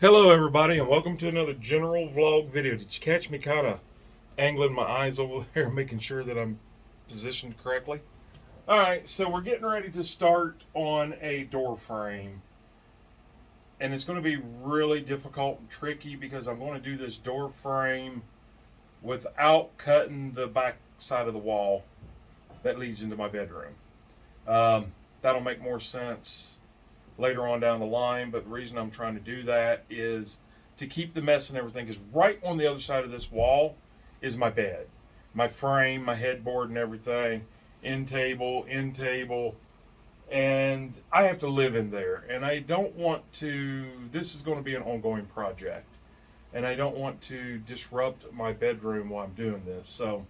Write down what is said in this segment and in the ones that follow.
Hello everybody and welcome to another general vlog video. Did you catch me kind of angling my eyes over there, making sure that I'm positioned correctly? Alright, so we're getting ready to start on a door frame. And it's going to be really difficult and tricky because I'm going to do this door frame without cutting the back side of the wall that leads into my bedroom. That'll make more sense later on down the line, but the reason I'm trying to do that is to keep the mess and everything, because right on the other side of this wall is my bed, my frame, my headboard and everything, end table, and I have to live in there, and I don't want to, this is going to be an ongoing project, and I don't want to disrupt my bedroom while I'm doing this. So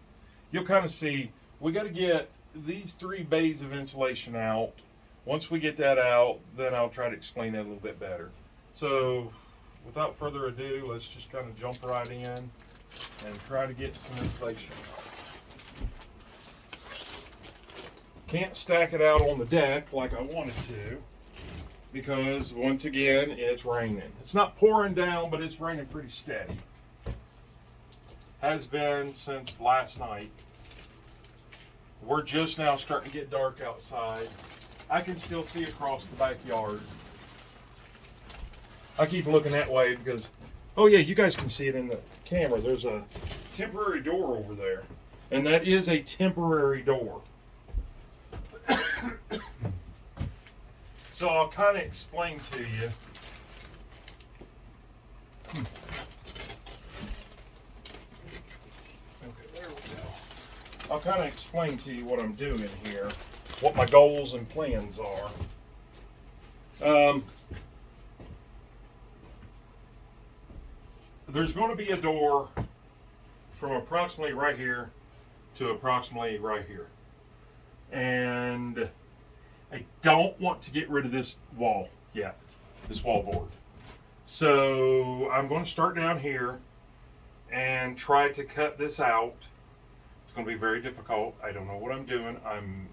you'll kind of see, we got to get these 3 bays of insulation out. Once we get that out, then I'll try to explain that a little bit better. So without further ado, let's just kind of jump right in and try to get some insulation. Can't stack it out on the deck like I wanted to because once again it's raining. It's not pouring down, but it's raining pretty steady. Has been since last night. We're just now starting to get dark outside. I can still see across the backyard. I keep looking that way because, oh yeah, you guys can see it in the camera. There's a temporary door over there. And that is a temporary door. So I'll kind of explain to you. Okay, there we go. I'll kind of explain to you what I'm doing here, what my goals and plans are. There's going to be a door from approximately right here to approximately right here. And I don't want to get rid of this wall yet, this wall board. So I'm going to start down here and try to cut this out. It's going to be very difficult. I don't know what I'm doing. I'm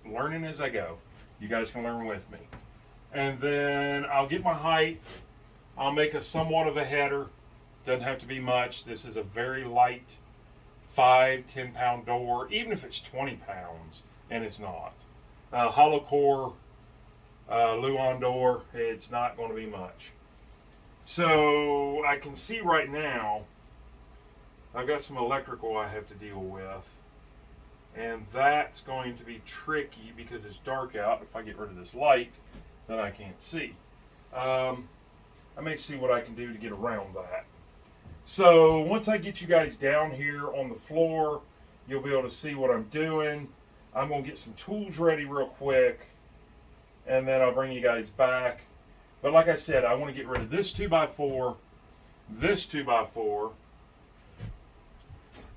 learning as I go. You guys can learn with me. And then I'll get my height. I'll make a somewhat of a header. Doesn't have to be much. This is a very light 5-10 pound door, even if it's 20 pounds, and it's not. Hollow core Luan door, it's not going to be much. So I can see right now I've got some electrical I have to deal with. And that's going to be tricky because it's dark out. If I get rid of this light, then I can't see. I may see what I can do to get around that. So once I get you guys down here on the floor, you'll be able to see what I'm doing. I'm going to get some tools ready real quick, and then I'll bring you guys back. But like I said, I want to get rid of this 2x4, this 2x4,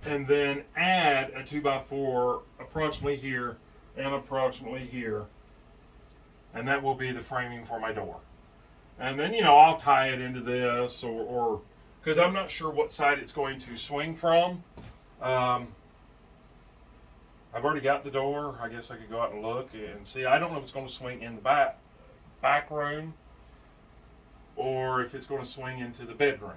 and then add a 2x4 approximately here and approximately here, and that will be the framing for my door. And then, you know, I'll tie it into this, or because I'm not sure what side it's going to swing from. I've already got the door. I guess I could go out and look and see. I don't know if it's going to swing in the back room or if it's going to swing into the bedroom.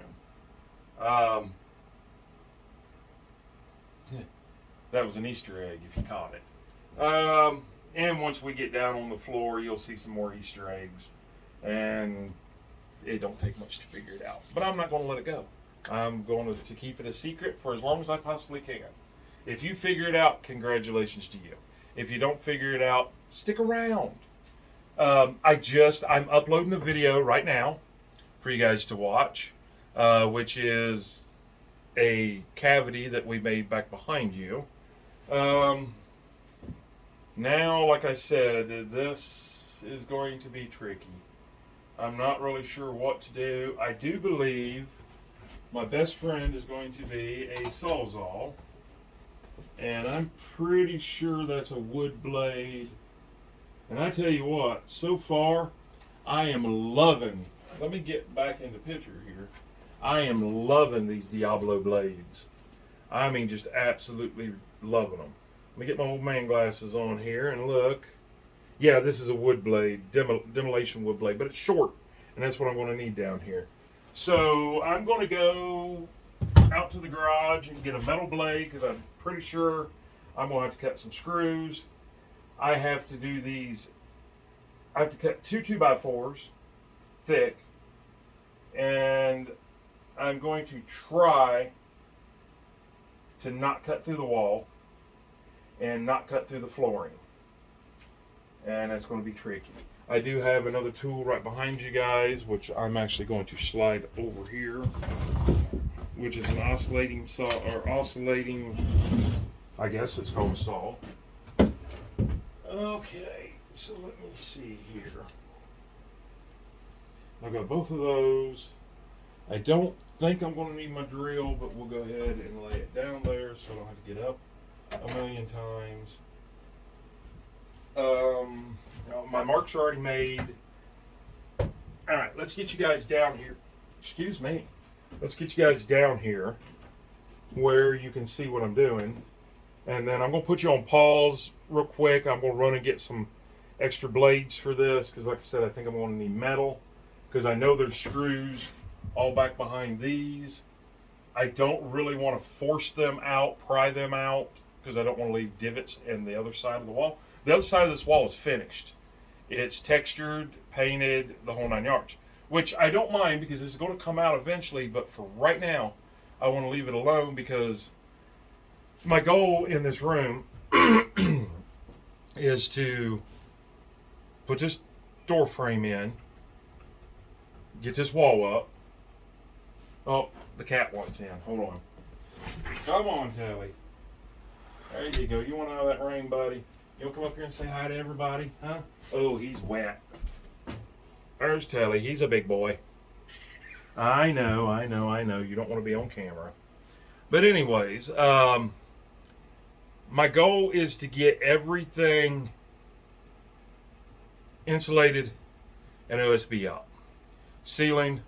That was an Easter egg if you caught it. And once we get down on the floor, you'll see some more Easter eggs. And it don't take much to figure it out. But I'm not going to let it go. I'm going to keep it a secret for as long as I possibly can. If you figure it out, congratulations to you. If you don't figure it out, stick around. I'm uploading a video right now for you guys to watch, which is a cavity that we made back behind you. Now, like I said, this is going to be tricky. I'm not really sure what to do. I do believe my best friend is going to be a Sawzall, and I'm pretty sure that's a wood blade. And I tell you what, so far, I am loving, let me get back in the picture here. I am loving these Diablo blades. I mean, just absolutely loving them. Let me get my old man glasses on here and look. Yeah, this is a wood blade, demolition wood blade, but it's short, and that's what I'm going to need down here. So I'm going to go out to the garage and get a metal blade because I'm pretty sure I'm going to have to cut some screws. I have to do these. I have to cut 2 2x4s thick, and I'm going to try to not cut through the wall and not cut through the flooring. And that's going to be tricky. I do have another tool right behind you guys, which I'm actually going to slide over here, which is an oscillating saw, or oscillating, I guess it's called a saw. Okay, so let me see here. I've got both of those. I don't think I'm going to need my drill, but we'll go ahead and lay it down there so I don't have to get up a million times. My marks are already made. Alright, let's get you guys down here. Excuse me. Let's get you guys down here where you can see what I'm doing. And then I'm going to put you on pause real quick. I'm going to run and get some extra blades for this because, like I said, I think I'm going to need metal because I know there's screws all back behind these. I don't really want to force them out, pry them out, because I don't want to leave divots in the other side of the wall. The other side of this wall is finished. It's textured, painted, the whole 9 yards, which I don't mind because it's going to come out eventually, but for right now, I want to leave it alone because my goal in this room is to put this door frame in, get this wall up. Oh, the cat wants in. Hold on. Come on, Tally. There you go. You want out of that rain, buddy? You want to come up here and say hi to everybody? Huh? Oh, he's wet. There's Telly. He's a big boy. I know. You don't want to be on camera. But anyways, my goal is to get everything insulated and OSB up. Ceiling,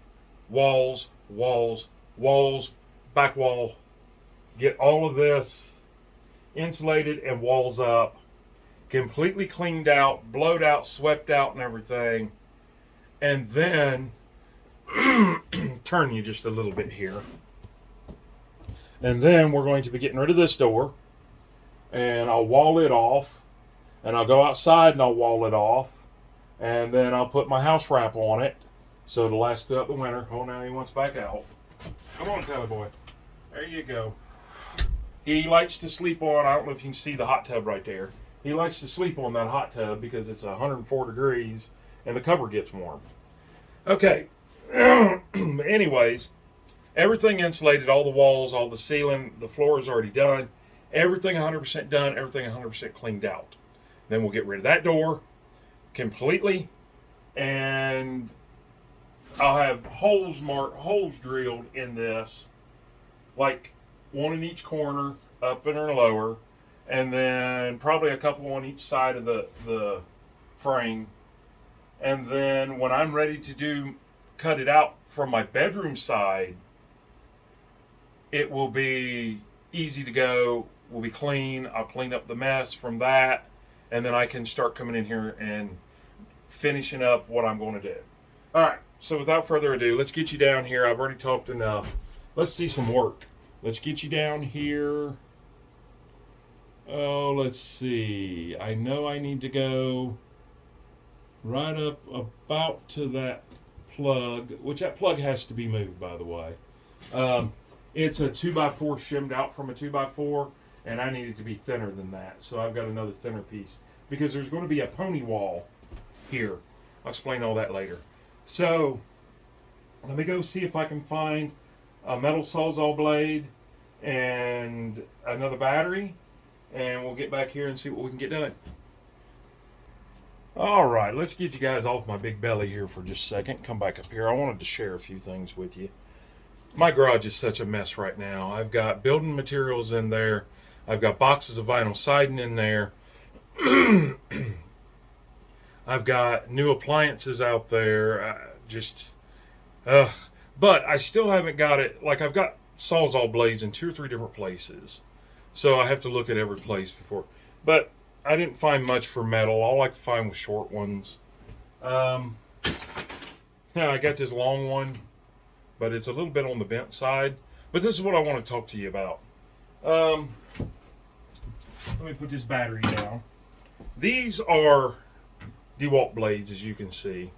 walls, back wall. Get all of this insulated and walls up. Completely cleaned out, blowed out, swept out and everything. And then turn you just a little bit here. And then we're going to be getting rid of this door. And I'll wall it off. And I'll go outside and I'll wall it off. And then I'll put my house wrap on it. So it'll last throughout the winter. Oh, now he wants back out. Come on, Telly boy. There you go. He likes to sleep on, I don't know if you can see the hot tub right there. He likes to sleep on that hot tub because it's 104 degrees and the cover gets warm. Okay. Anyways, everything insulated, all the walls, all the ceiling, the floor is already done. Everything 100% done, everything 100% cleaned out. Then we'll get rid of that door completely, and I'll have holes drilled in this, like one in each corner, up and or lower, and then probably a couple on each side of the frame. And then when I'm ready to cut it out from my bedroom side, it will be easy to go, will be clean. I'll clean up the mess from that, and then I can start coming in here and finishing up what I'm going to do. All right, so without further ado, let's get you down here. I've already talked enough. Let's see some work. Let's get you down here. Oh, let's see. I know I need to go right up about to that plug, which that plug has to be moved, by the way. It's a 2x4 shimmed out from a 2x4, and I need it to be thinner than that. So I've got another thinner piece because there's going to be a pony wall here. I'll explain all that later. So let me go see if I can find a metal Sawzall blade and another battery, and we'll get back here and see what we can get done. All right, let's get you guys off my big belly here for just a second. Come back up here. I wanted to share a few things with you. My garage is such a mess right now. I've got building materials in there. I've got boxes of vinyl siding in there. I've got new appliances out there. But I still haven't got it. Like, I've got Sawzall blades in 2 or 3 different places. So I have to look at every place before. But I didn't find much for metal. All I could find was short ones. Yeah, I got this long one but it's a little bit on the bent side. But this is what I want to talk to you about. Let me put this battery down. These are DeWalt blades, as you can see.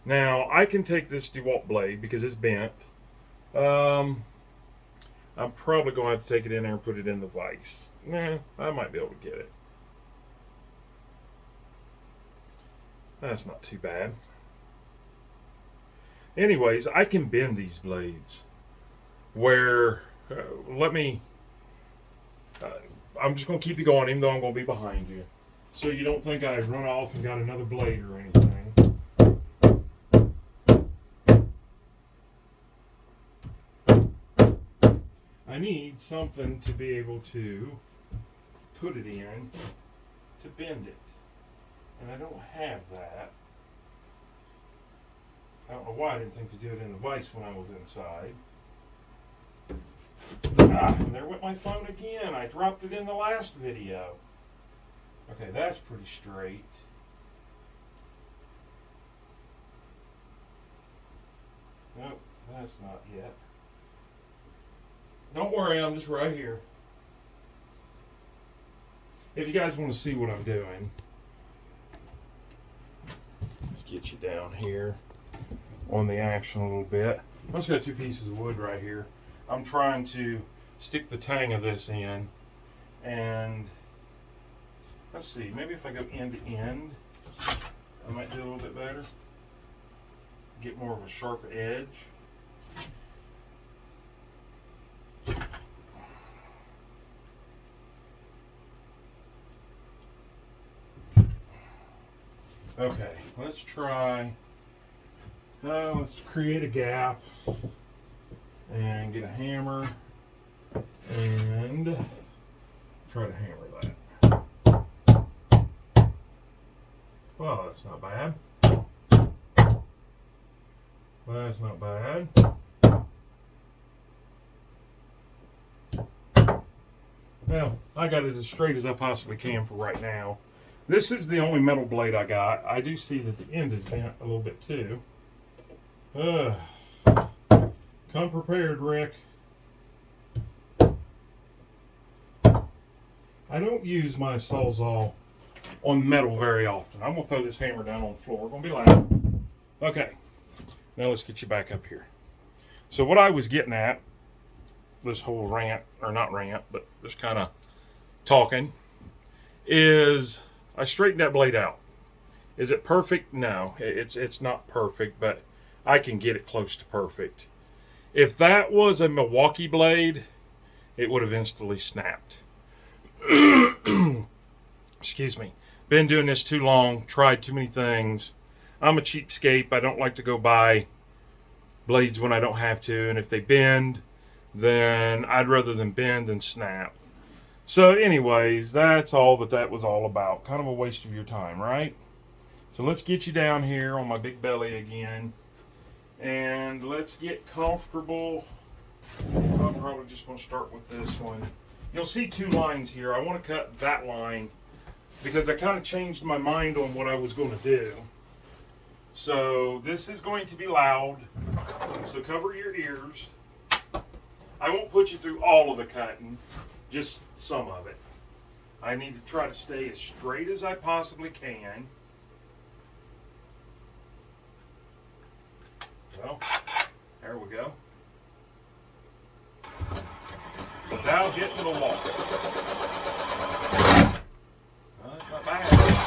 Now, I can take this DeWalt blade because it's bent. I'm probably going to have to take it in there and put it in the vise. Nah, I might be able to get it. That's not too bad. Anyways, I can bend these blades where, I'm just going to keep you going even though I'm going to be behind you. So you don't think I run off and got another blade or anything. I need something to be able to put it in to bend it. And I don't have that. I don't know why I didn't think to do it in the vise when I was inside. And there went my phone again. I dropped it in the last video. Okay, that's pretty straight. Nope, that's not yet. Don't worry, I'm just right here. If you guys want to see what I'm doing, let's get you down here on the action a little bit. I've just got 2 pieces of wood right here. I'm trying to stick the tang of this in, and let's see, maybe if I go end to end, I might do a little bit better. Get more of a sharp edge. Okay, let's try, let's create a gap and get a hammer and try to hammer that. Well, that's not bad. That's not bad. Well, I got it as straight as I possibly can for right now. This is the only metal blade I got. I do see that the end is bent a little bit too. Come prepared, Rick. I don't use my Sawzall on metal very often. I'm going to throw this hammer down on the floor. We're going to be loud. Okay. Now let's get you back up here. So what I was getting at, this whole rant, or not rant, but just kind of talking, is I straightened that blade out. Is it perfect? No, it's not perfect, but I can get it close to perfect. If that was a Milwaukee blade, it would have instantly snapped. Excuse me. Been doing this too long, tried too many things. I'm a cheapskate. I don't like to go buy blades when I don't have to, and if they bend, then I'd rather them bend than snap. So anyways, that's all that was all about. Kind of a waste of your time, right? So let's get you down here on my big belly again, and let's get comfortable. I'm probably just going to start with this one. You'll see 2 lines here. I want to cut that line because I kind of changed my mind on what I was going to do. So this is going to be loud, so cover your ears. I won't put you through all of the cutting, just some of it. I need to try to stay as straight as I possibly can. Well, there we go. Without hitting the wall. That's not bad.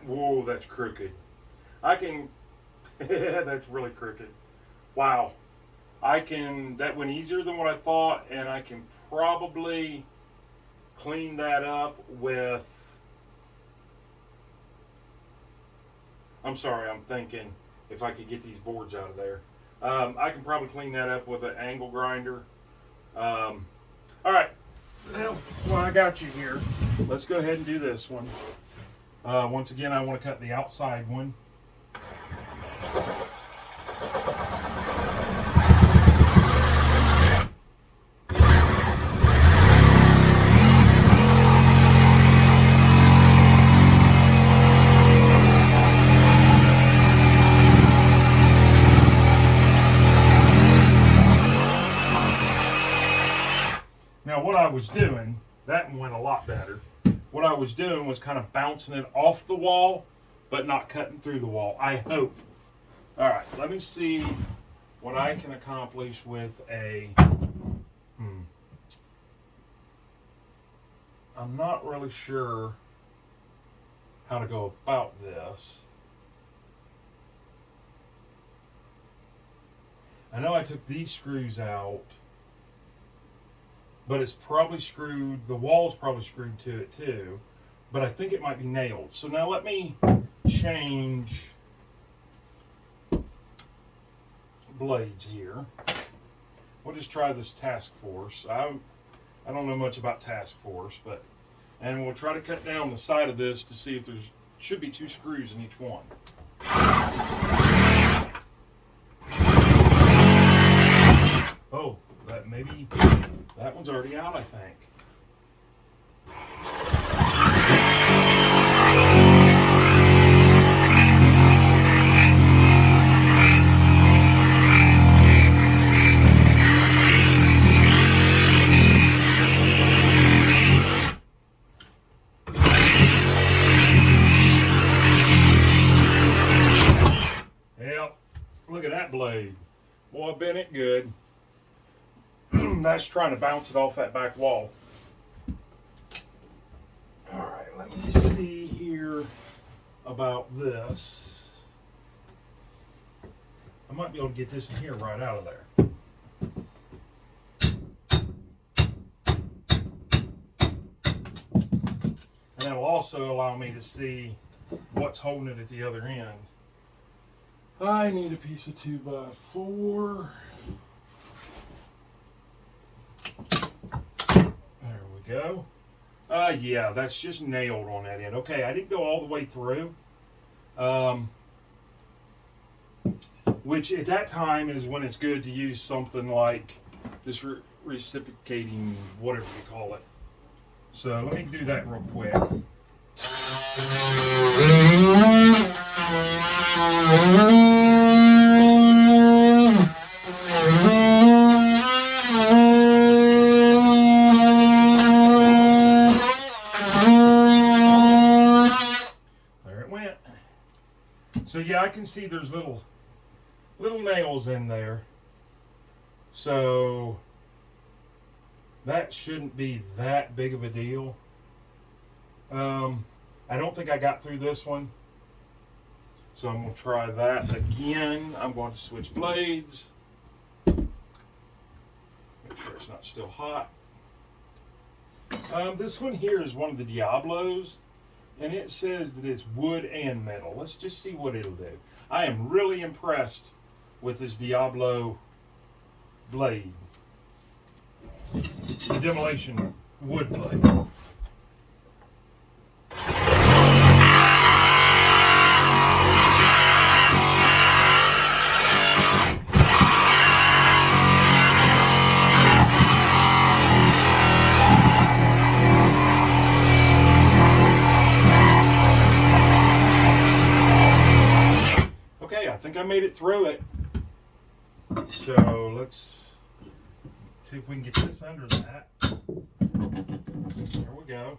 Whoa, that's crooked. I can, that's really crooked. Wow. That went easier than what I thought, and I can probably clean that up with, I'm sorry, I'm thinking if I could get these boards out of there. I can probably clean that up with an angle grinder. All right, Well, I got you here. Let's go ahead and do this one. Once again, I want to cut the outside one. Now what I was doing, that went a lot better. What I was doing was kind of bouncing it off the wall, but not cutting through the wall, I hope. All right, let me see what I can accomplish with a, I'm not really sure how to go about this. I know I took these screws out, but it's probably screwed, the wall's probably screwed to it too, but I think it might be nailed. So now let me change blades here. We'll just try this task force. I don't know much about task force, but, and we'll try to cut down the side of this to see if there's, should be 2 screws in each one. Oh, that maybe, that one's already out, I think. Yep, look at that blade. Boy, been it good. That's trying to bounce it off that back wall. All right, let me see here about this. I might be able to get this in here right out of there. And that'll also allow me to see what's holding it at the other end. I need a piece of 2x4. There we go. Yeah, that's just nailed on that end. Okay, I didn't go all the way through. Which at that time is when it's good to use something like this reciprocating, whatever you call it. So let me do that real quick. There it went. So yeah, I can see there's little nails in there. So that shouldn't be that big of a deal. I don't think I got through this one. So I'm going to try that again. I'm going to switch blades. Make sure it's not still hot. This one here is one of the Diablos, and it says that it's wood and metal. Let's just see what it'll do. I am really impressed with this Diablo blade. The demolition wood blade. I think I made it through it. So let's see if we can get this under that. There we go.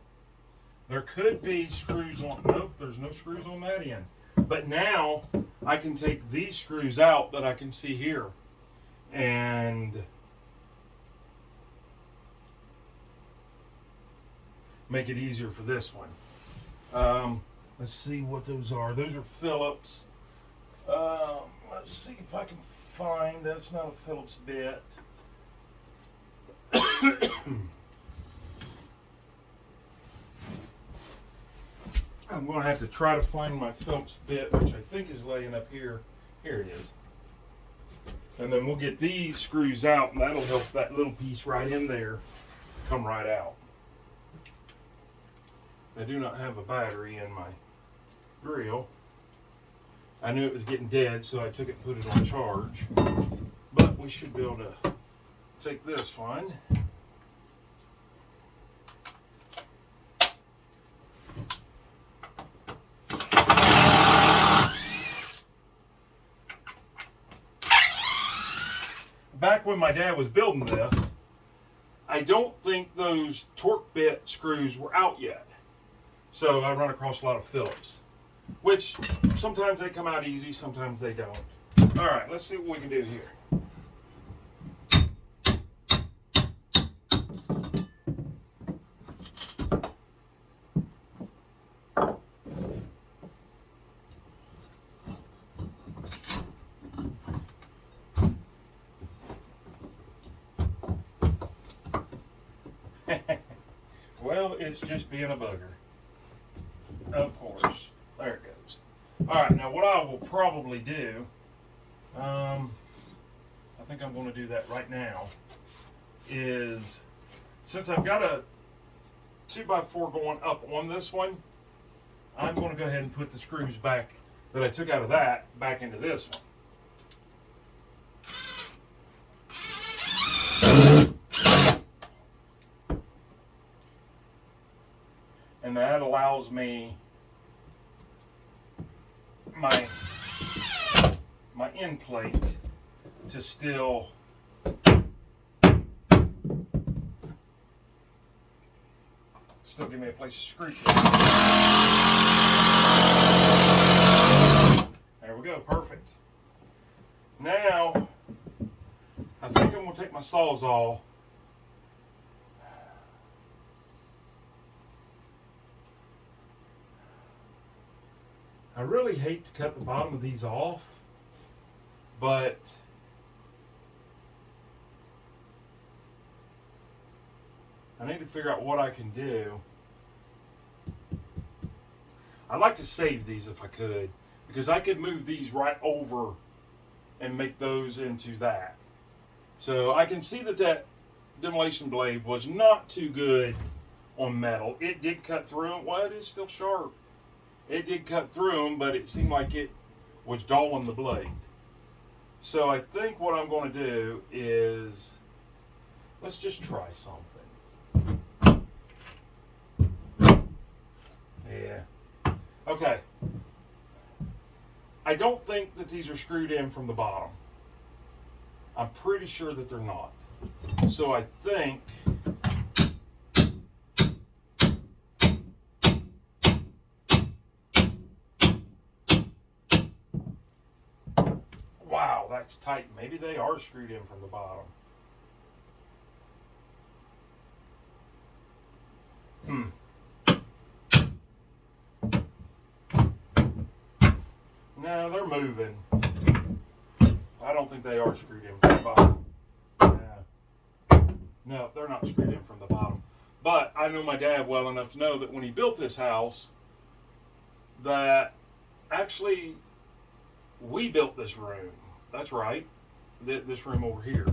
There could be screws on, nope, there's no screws on that end. But now I can take these screws out that I can see here and make it easier for this one. Let's see what those are. Those are Phillips. Let's see if I can find, that's not a Phillips bit. I'm going to have to try to find my Phillips bit, which I think is laying up here. Here it is. And then we'll get these screws out, and that'll help that little piece right in there come right out. I do not have a battery in my grill. I knew it was getting dead, so I took it and put it on charge. But we should be able to take this one. Back when my dad was building this, I don't think those torque bit screws were out yet. So I run across a lot of Phillips, which sometimes they come out easy, sometimes they don't. All right, let's see what we can do here. Well, it's just being a bugger. Of course. There it goes. Alright, now what I will probably do, I think I'm going to do that right now, is since I've got a 2x4 going up on this one, I'm going to go ahead and put the screws back that I took out of that back into this one. And that allows me my end plate to still give me a place to screw to. There we go, perfect. Now, I think I'm going to take my Sawzall I really hate to cut the bottom of these off, but I need to figure out what I can do. I'd like to save these if I could, because I could move these right over and make those into that. So I can see that that demolition blade was not too good on metal. It did cut through them. Well, it is still sharp. It did cut through them, but it seemed like it was dulling the blade. So I think what I'm going to do is, let's just try something. Yeah. Okay. I don't think that these are screwed in from the bottom. I'm pretty sure that they're not. So I think wow, that's tight. Maybe they are screwed in from the bottom. No, they're moving. I don't think they are screwed in from the bottom. Yeah. No, they're not screwed in from the bottom. But I know my dad well enough to know that when he built this house, that actually we built this room. That's right. This room over here.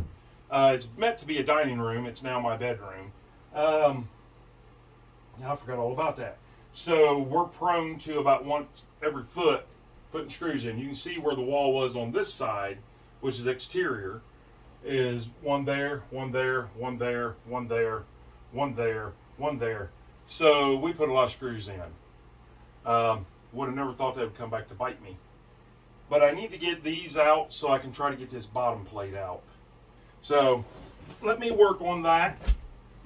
It's meant to be a dining room. It's now my bedroom. I forgot all about that. So we're prone to about once every foot putting screws in. You can see where the wall was on this side, which is exterior, is one there, one there, one there, one there, one there, one there. So we put a lot of screws in. Would have never thought that would come back to bite me. But I need to get these out so I can try to get this bottom plate out. So let me work on that,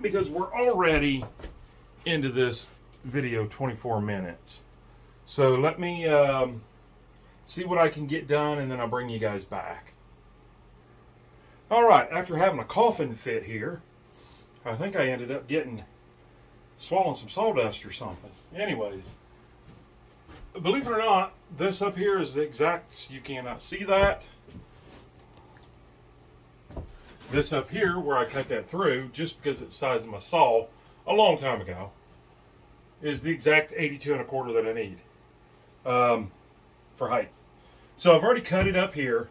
because we're already into this video 24 minutes. So let me see what I can get done, and then I'll bring you guys back. All right, after having a coughing fit here, I think I ended up swallowing some sawdust or something. Anyways, believe it or not, this up here is the exact, you cannot see that. This up here, where I cut that through, just because it's the size of my saw, a long time ago, is the exact 82 1/4 that I need for height. So I've already cut it up here.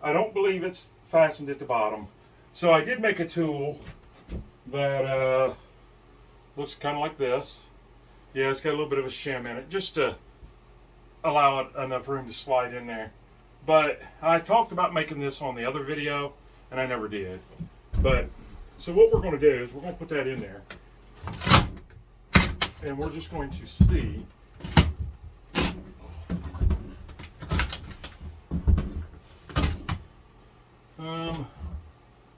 I don't believe it's fastened at the bottom. So I did make a tool that looks kind of like this. Yeah, it's got a little bit of a shim in it, just to allow it enough room to slide in there. But I talked about making this on the other video, and I never did. But, so what we're going to do is we're going to put that in there. And we're just going to see.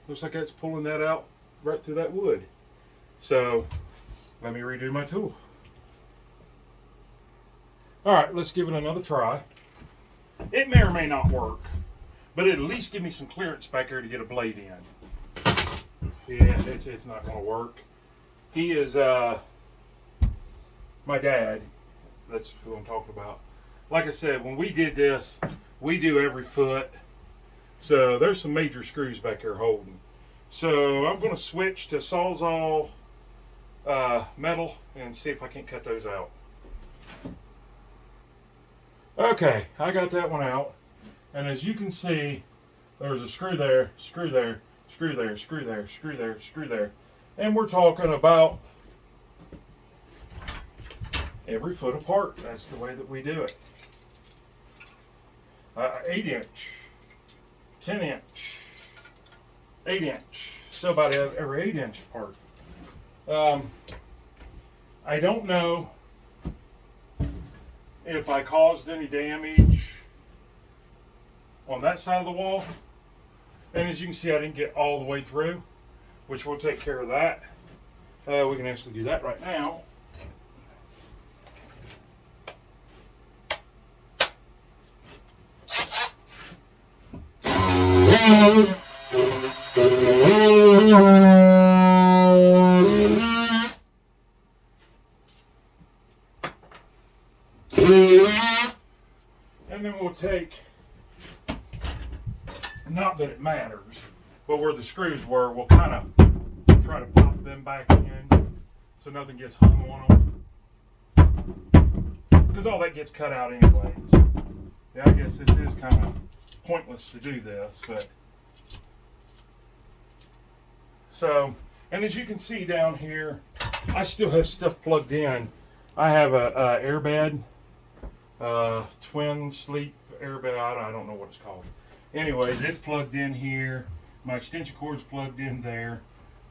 Looks like that's pulling that out right through that wood. So, let me redo my tool. Alright, let's give it another try. It may or may not work, but it'll at least give me some clearance back here to get a blade in. Yeah, it's not going to work. He is, my dad. That's who I'm talking about. Like I said, when we did this, we do every foot. So there's some major screws back here holding. So I'm going to switch to Sawzall metal and see if I can cut those out. Okay, I got that one out. And as you can see, there's a screw there, screw there, screw there, screw there, screw there, screw there. And we're talking about every foot apart. That's the way that we do it. 8 inch, 10 inch, 8 inch. So about every 8 inch apart. I don't know if I caused any damage on that side of the wall. And as you can see, I didn't get all the way through, which we'll take care of that. We can actually do that right now. And then we'll take, not that it matters, but where the screws were, we'll kind of try to pop them back in so nothing gets hung on them. Because all that gets cut out anyways. Yeah, I guess this is kind of pointless to do this, but so, and as you can see down here, I still have stuff plugged in. I have a airbed, twin sleep airbed. I don't know what it's called. Anyways, it's plugged in here. My extension cord's plugged in there.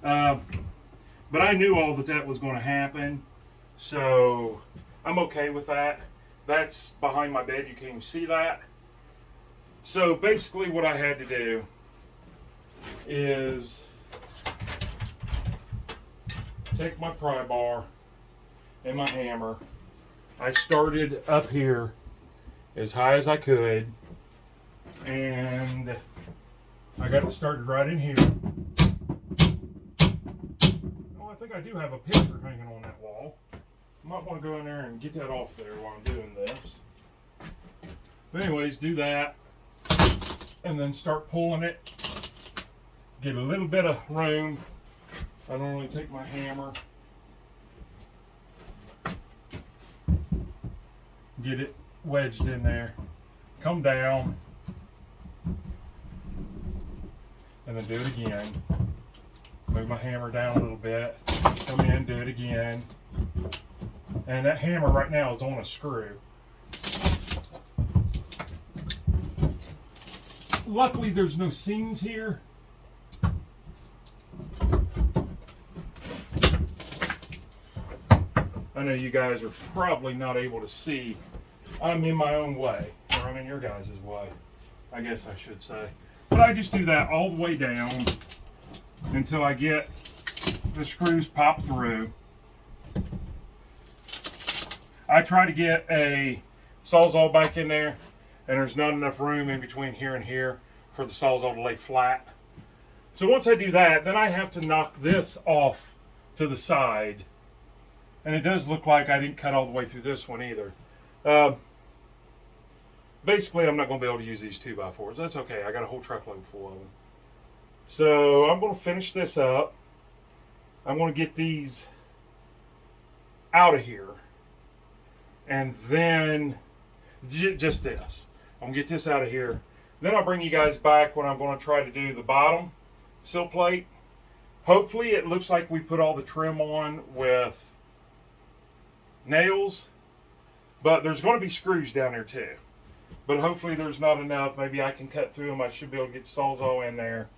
But I knew all that was going to happen, so I'm okay with that. That's behind my bed. You can't even see that. So basically what I had to do is take my pry bar and my hammer. I started up here as high as I could, and I got it started right in here. Oh, I think I do have a picture hanging on that wall. I might want to go in there and get that off there while I'm doing this. But anyways, do that, and then start pulling it. Get a little bit of room. I normally take my hammer, get it wedged in there, come down, and then do it again. Move my hammer down a little bit, come in, do it again. And that hammer right now is on a screw. Luckily there's no seams here. I know you guys are probably not able to see. I'm in my own way, or I'm in your guys' way, I guess I should say. But I just do that all the way down until I get the screws popped through. I try to get a Sawzall back in there, and there's not enough room in between here and here for the Sawzall to lay flat. So once I do that, then I have to knock this off to the side. And it does look like I didn't cut all the way through this one either. Basically, I'm not going to be able to use these 2x4s. That's okay. I got a whole truckload full of them. So I'm going to finish this up. I'm going to get these out of here. And then just this. I'm going to get this out of here. Then I'll bring you guys back when I'm going to try to do the bottom sill plate. Hopefully it looks like we put all the trim on with nails, but there's going to be screws down there too. But hopefully there's not enough. Maybe I can cut through them. I should be able to get Sawzall in there,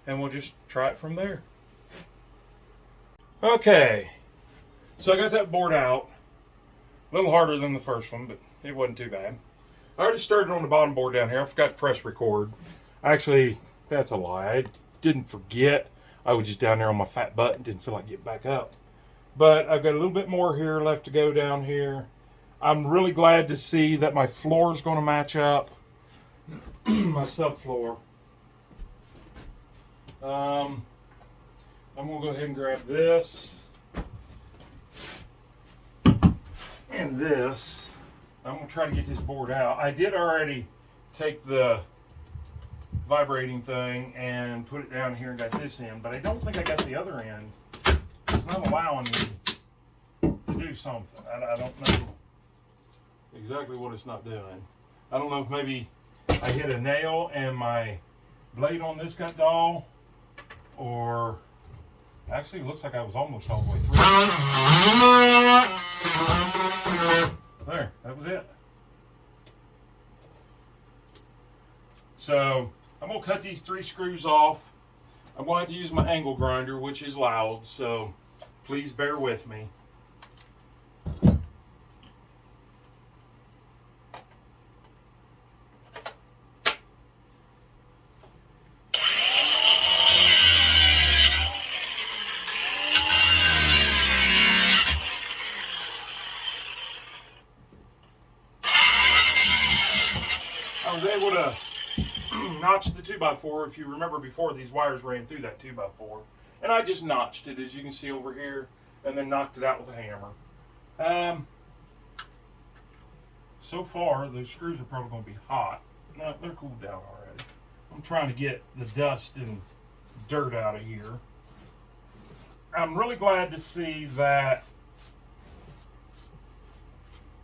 and we'll just try it from there. Okay, so I got that board out. A little harder than the first one, but it wasn't too bad. I already started on the bottom board down here. I forgot to press record. Actually, that's a lie. I didn't forget. I was just down there on my fat butt and didn't feel like getting back up. But I've got a little bit more here left to go down here. I'm really glad to see that my floor is going to match up. My subfloor. I'm going to go ahead and grab this. And this. I'm going to try to get this board out. I did already take the vibrating thing and put it down here and got this in, but I don't think I got the other end. It's not allowing me to do something. I don't know exactly what it's not doing. I don't know if maybe I hit a nail and my blade on this got dull, or actually it looks like I was almost all the way through. There, that was it. So I'm going to cut these 3 screws off. I'm going to have to use my angle grinder, which is loud, so please bear with me. I was able to notch the 2x4. If you remember before, these wires ran through that 2x4, and I just notched it, as you can see over here, and then knocked it out with a hammer. So far those screws are probably going to be hot. No, they're cooled down already. I'm trying to get the dust and dirt out of here. I'm really glad to see that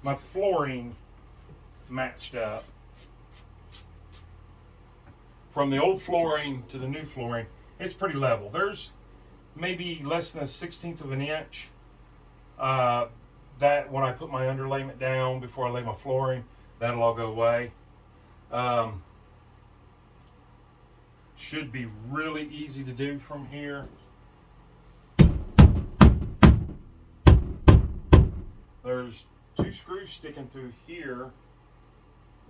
my flooring matched up. From the old flooring to the new flooring, it's pretty level. There's maybe less than 1/16 of an inch that when I put my underlayment down before I lay my flooring, that'll all go away. Should be really easy to do from here. There's 2 screws sticking through here.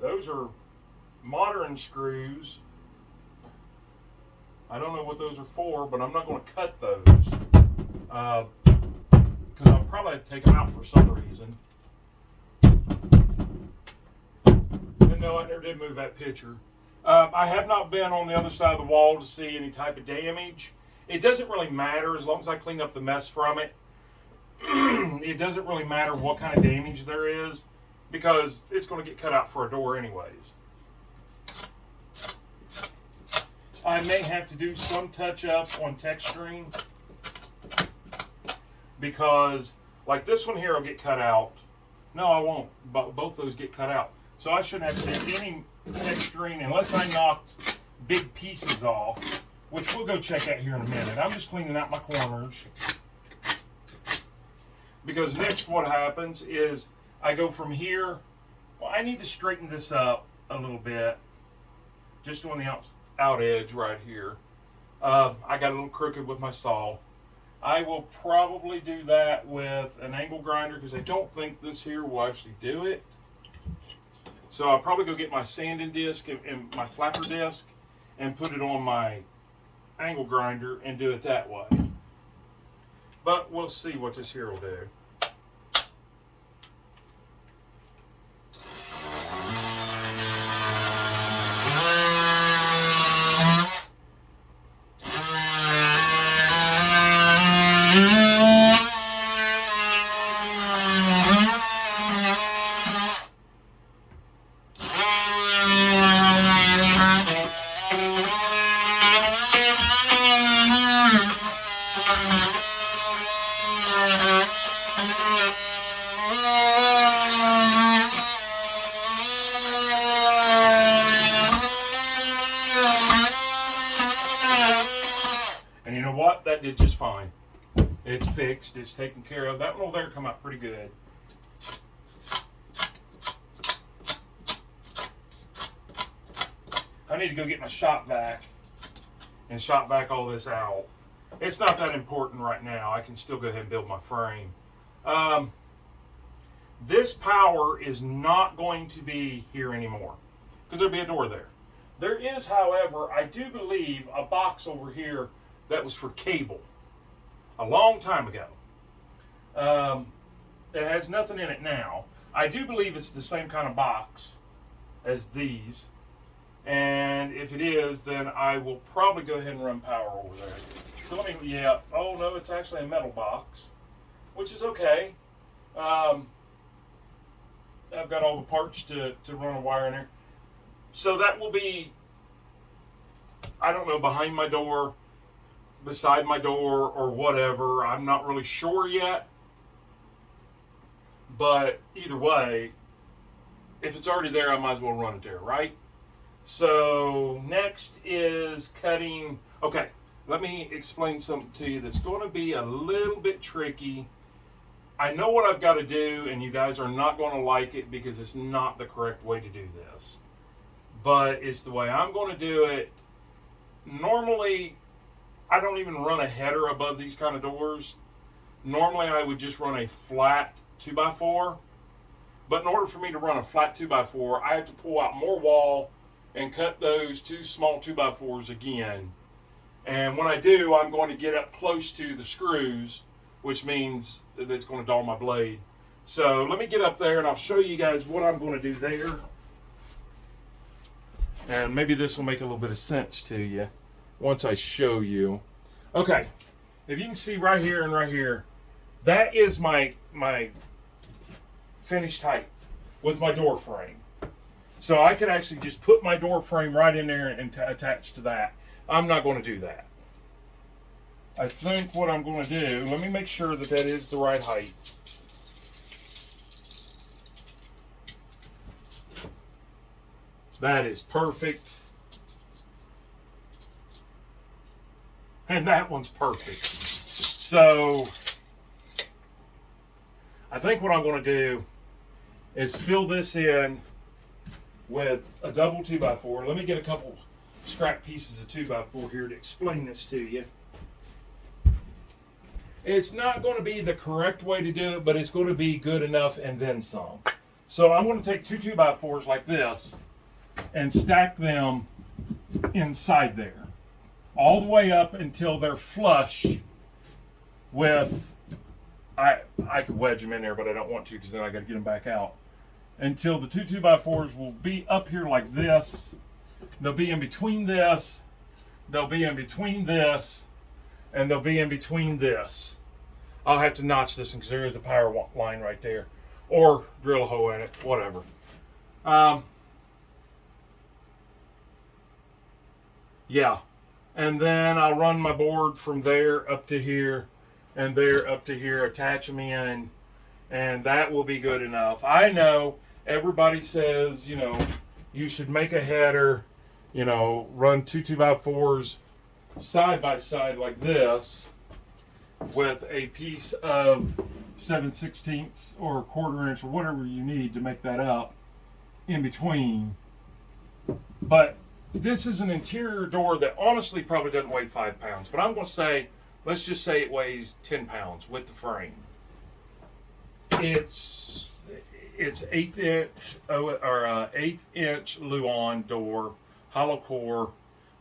Those are modern screws. I don't know what those are for, but I'm not going to cut those because I'll probably have to take them out for some reason. And no, I never did move that picture. I have not been on the other side of the wall to see any type of damage. It doesn't really matter as long as I clean up the mess from it. It doesn't really matter what kind of damage there is because it's going to get cut out for a door anyways. I may have to do some touch up on texturing because like this one here will get cut out. No, I won't. But both those get cut out. So I shouldn't have to do any texturing unless I knocked big pieces off, which we'll go check out here in a minute. I'm just cleaning out my corners. Because next what happens is I go from here. Well, I need to straighten this up a little bit. Just on the out edge right here. I got a little crooked with my saw. I will probably do that with an angle grinder because I don't think this here will actually do it. So I'll probably go get my sanding disc and my flapper disc and put it on my angle grinder and do it that way. But we'll see what this here will do. And you know what? Yep, that did just fine. It's fixed. It's taken care of. That one over there come out pretty good. I need to go get my shop vac and shop vac all this out. It's not that important right now. I can still go ahead and build my frame. This power is not going to be here anymore because there'll be a door there. There is, however, I do believe a box over here that was for cable a long time ago. It has nothing in it now. I do believe it's the same kind of box as these. And if it is, then I will probably go ahead and run power over there. So let me, yeah, oh no, it's actually a metal box, which is okay. I've got all the parts to run a wire in there. So that will be, I don't know, behind my door, beside my door, or whatever. I'm not really sure yet. But either way, if it's already there, I might as well run it there, right? So next is cutting. Okay, let me explain something to you that's going to be a little bit tricky. I know what I've got to do, and you guys are not going to like it because it's not the correct way to do this. But it's the way I'm going to do it. Normally, I don't even run a header above these kind of doors. Normally, I would just run a flat 2x4. But in order for me to run a flat 2x4, I have to pull out more wall and cut those two small 2x4s again. And when I do, I'm going to get up close to the screws, which means that it's going to dull my blade. So let me get up there and I'll show you guys what I'm going to do there. And maybe this will make a little bit of sense to you once I show you. Okay, if you can see right here and right here, that is my finished height with my door frame. So I could actually just put my door frame right in there and attach to that. I'm not going to do that. I think what I'm going to do, let me make sure that that is the right height. That is perfect. And that one's perfect. So I think what I'm going to do is fill this in with a double 2x4. Let me get a couple scrap pieces of 2x4 here to explain this to you. It's not going to be the correct way to do it, but it's going to be good enough and then some. So I'm going to take two 2x4s like this and stack them inside there all the way up until they're flush with, I could wedge them in there, but I don't want to because then I got to get them back out. Until the two 2x4s will be up here like this. They'll be in between this. They'll be in between this. And they'll be in between this. I'll have to notch this because there is a power line right there. Or drill a hole in it, whatever. Yeah. And then I'll run my board from there up to here. And there up to here. Attach them in. And that will be good enough. I know everybody says, you know, you should make a header, you know, run two 2x4s side by side like this with a piece of 7/16 or a 1/4 inch or whatever you need to make that up in between. But this is an interior door that honestly probably doesn't weigh 5 pounds. But I'm going to say, let's just say it weighs 10 pounds with the frame. It's 1/8 inch or 1/8 inch Luan door, hollow core,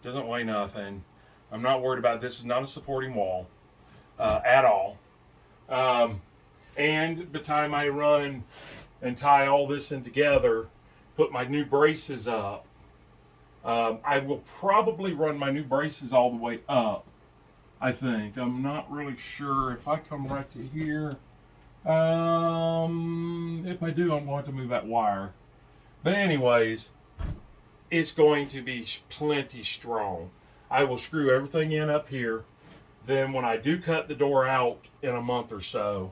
doesn't weigh nothing. I'm not worried about it. This is not a supporting wall at all. And by the time I run and tie all this in together, put my new braces up, I will probably run my new braces all the way up, I think. I'm not really sure. If I come right to here, if I do, I'm going to have to move that wire. But anyways, it's going to be plenty strong. I will screw everything in up here. Then when I do cut the door out in a month or so,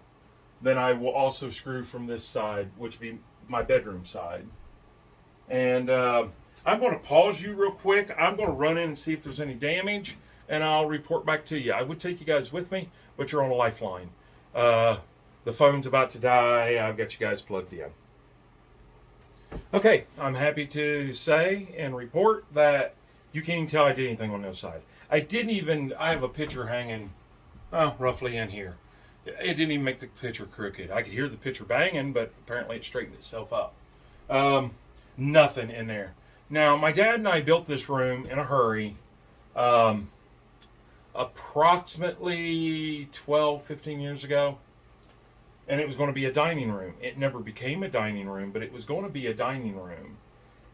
then I will also screw from this side, which would be my bedroom side. And I'm going to pause you real quick. I'm going to run in and see if there's any damage. and I'll report back to you. I would take you guys with me, but you're on a lifeline. The phone's about to die. I've got you guys plugged in. Okay, I'm happy to say and report that you can't even tell I did anything on the other side. I have a picture hanging roughly in here. It didn't even make the picture crooked. I could hear the picture banging, but apparently it straightened itself up. Nothing in there. Now, my dad and I built this room in a hurry. Approximately 12, 15 years ago. And it was going to be a dining room. It never became a dining room, but it was going to be a dining room.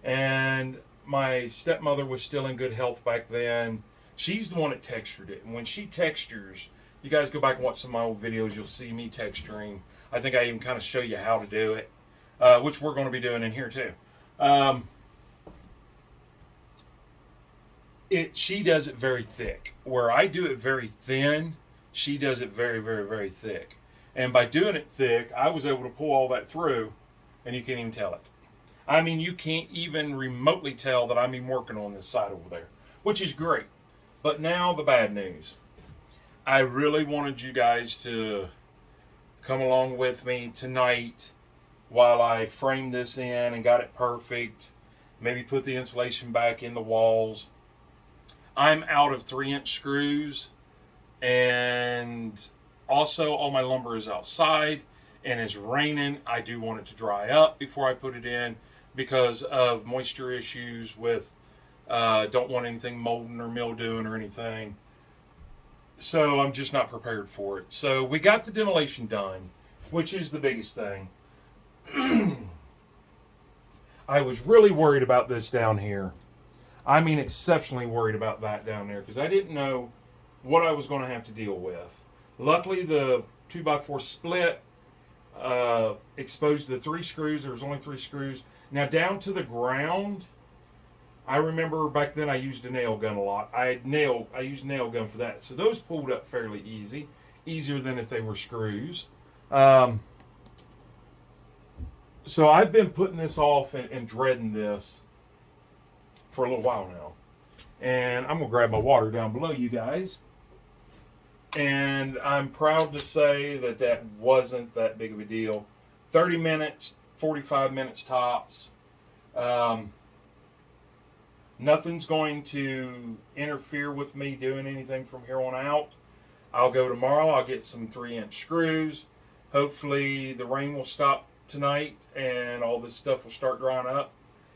And my stepmother was still in good health back then. She's the one that textured it. And when she textures, you guys go back and watch some of my old videos, you'll see me texturing. I think I even kind of show you how to do it, which we're going to be doing in here too. She does it very thick. Where I do it very thin, she does it very, very, very thick. And by doing it thick, I was able to pull all that through, and you can't even tell it. I mean, you can't even remotely tell that I'm even working on this side over there, which is great. But now the bad news. I really wanted you guys to come along with me tonight while I framed this in and got it perfect. Maybe put the insulation back in the walls. I'm out of 3-inch screws, and also all my lumber is outside and it's raining. I do want it to dry up before I put it in because of moisture issues with don't want anything molding or mildewing or anything. So I'm just not prepared for it. So we got the demolition done, which is the biggest thing. I was really worried about this down here. I mean, exceptionally worried about that down there because I didn't know what I was going to have to deal with. Luckily, the 2x4 split exposed the 3 screws. There was only 3 screws. Now, down to the ground, I remember back then I used a nail gun a lot. I used nail gun for that. So those pulled up fairly easy. Easier than if they were screws. So I've been putting this off and dreading this for a little while now. And I'm going to grab my water down below you guys. And I'm proud to say that that wasn't that big of a deal. 30 minutes, 45 minutes tops. Nothing's going to interfere with me doing anything from here on out. I'll go tomorrow. I'll get some 3-inch screws. Hopefully the rain will stop tonight and all this stuff will start drying up.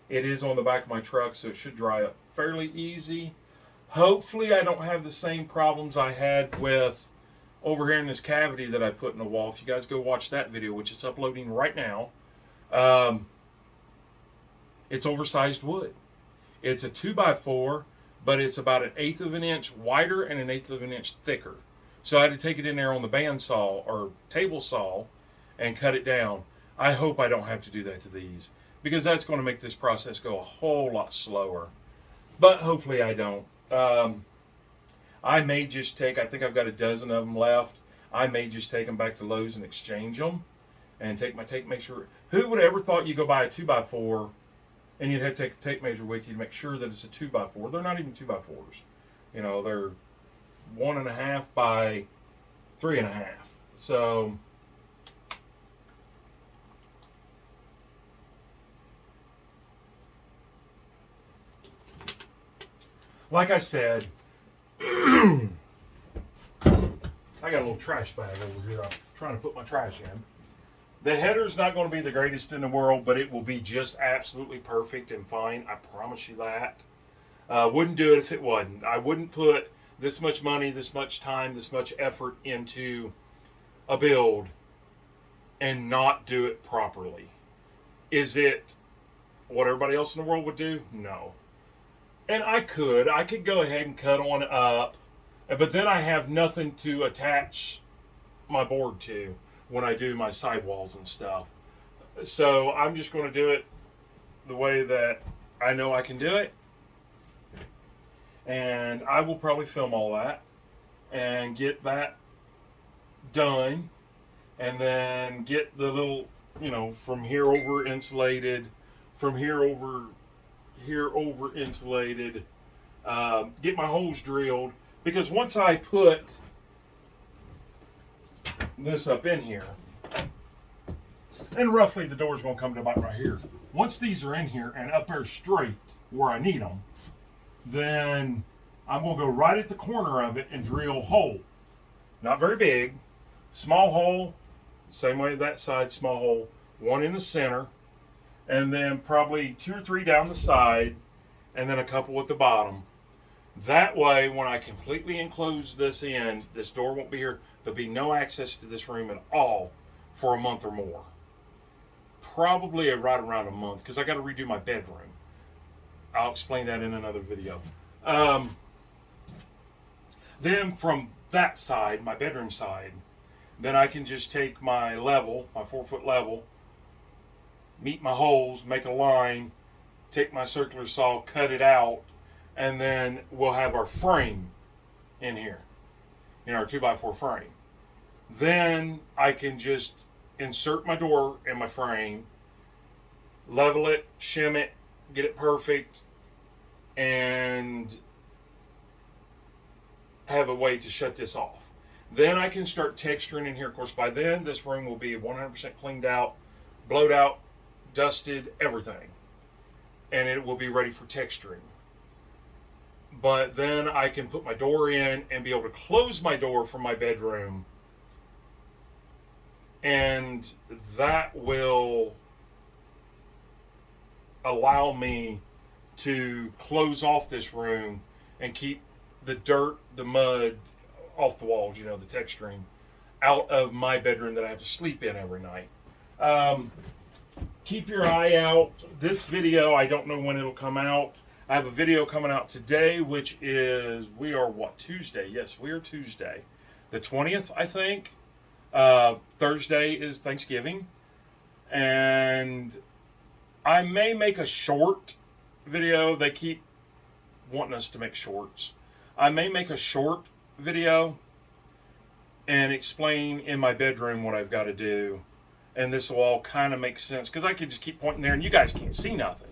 It is on the back of my truck, so it should dry up fairly easy. Hopefully I don't have the same problems I had with over here in this cavity that I put in the wall. If you guys go watch that video, which it's uploading right now, it's oversized wood. It's a 2x4, but it's about 1/8 of an inch wider and 1/8 of an inch thicker. So I had to take it in there on the bandsaw or table saw and cut it down. I hope I don't have to do that to these because that's going to make this process go a whole lot slower. But hopefully I don't. I may just take, I think I've got a dozen of them left. I may just take them back to Lowe's and exchange them and make sure. Who would have ever thought you go buy a 2x4 and you'd have to take a tape measure with you to make sure that it's a 2x4? They're not even 2x4s. You know, they're 1.5 by 3.5. So like I said, I got a little trash bag over here. I'm trying to put my trash in. The header's not going to be the greatest in the world, but it will be just absolutely perfect and fine. I promise you that. Wouldn't do it if it wasn't. I wouldn't put this much money, this much time, this much effort into a build and not do it properly. Is it what everybody else in the world would do? No. And I could go ahead and cut on up, but then I have nothing to attach my board to when I do my sidewalls and stuff. So I'm just going to do it the way that I know I can do it. And I will probably film all that and get that done. And then get the little, you know, from here over insulated, from here over insulated, get my holes drilled, Because once I put this up in here, and roughly the door's going to come to about right here. Once these are in here and up there straight where I need them, then I'm going to go right at the corner of it and drill a hole. Not very big, small hole, same way that side, small hole, one in the center, and then probably 2 or 3 down the side, and then a couple at the bottom. That way, when I completely enclose this in, this door won't be here. There'll be no access to this room at all for a month or more. Probably right around a month, because I got to redo my bedroom. I'll explain that in another video. Then from that side, my bedroom side, then I can just take my level, my 4-foot level, meet my holes, make a line, take my circular saw, cut it out, and then we'll have our frame in here, our 2x4 frame. Then I can just insert my door in my frame, level it, shim it, get it perfect, and have a way to shut this off. Then I can start texturing in here. Of course, by then, this room will be 100% cleaned out, blowed out, dusted, everything. And it will be ready for texturing. But then I can put my door in and be able to close my door from my bedroom. And that will allow me to close off this room and keep the dirt, the mud off the walls, the texturing, out of my bedroom that I have to sleep in every night. Keep your eye out. This video, I don't know when it'll come out. I have a video coming out today, which is, we are what, Tuesday? Yes, we are Tuesday. The 20th, I think. Thursday is Thanksgiving. And I may make a short video. They keep wanting us to make shorts. I may make a short video and explain in my bedroom what I've got to do. And this will all kind of make sense, because I could just keep pointing there and you guys can't see nothing.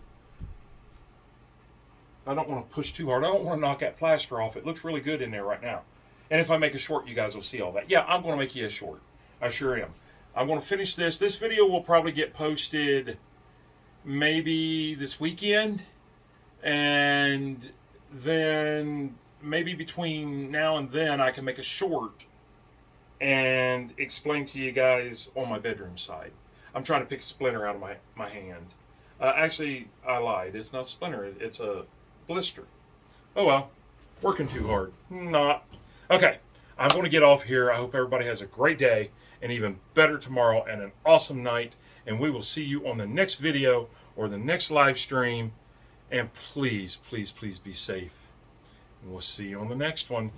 I don't want to push too hard. I don't want to knock that plaster off. It looks really good in there right now. And if I make a short, you guys will see all that. Yeah, I'm going to make you a short. I sure am. I'm going to finish this. This video will probably get posted maybe this weekend. And then maybe between now and then I can make a short and explain to you guys on my bedroom side. I'm trying to pick a splinter out of my hand. Actually, I lied. It's not a splinter. It's a blister. Oh well. Working too hard. Not. Okay. I'm going to get off here. I hope everybody has a great day, and even better tomorrow, and an awesome night. And we will see you on the next video or the next live stream. And please, please, please be safe. And we'll see you on the next one.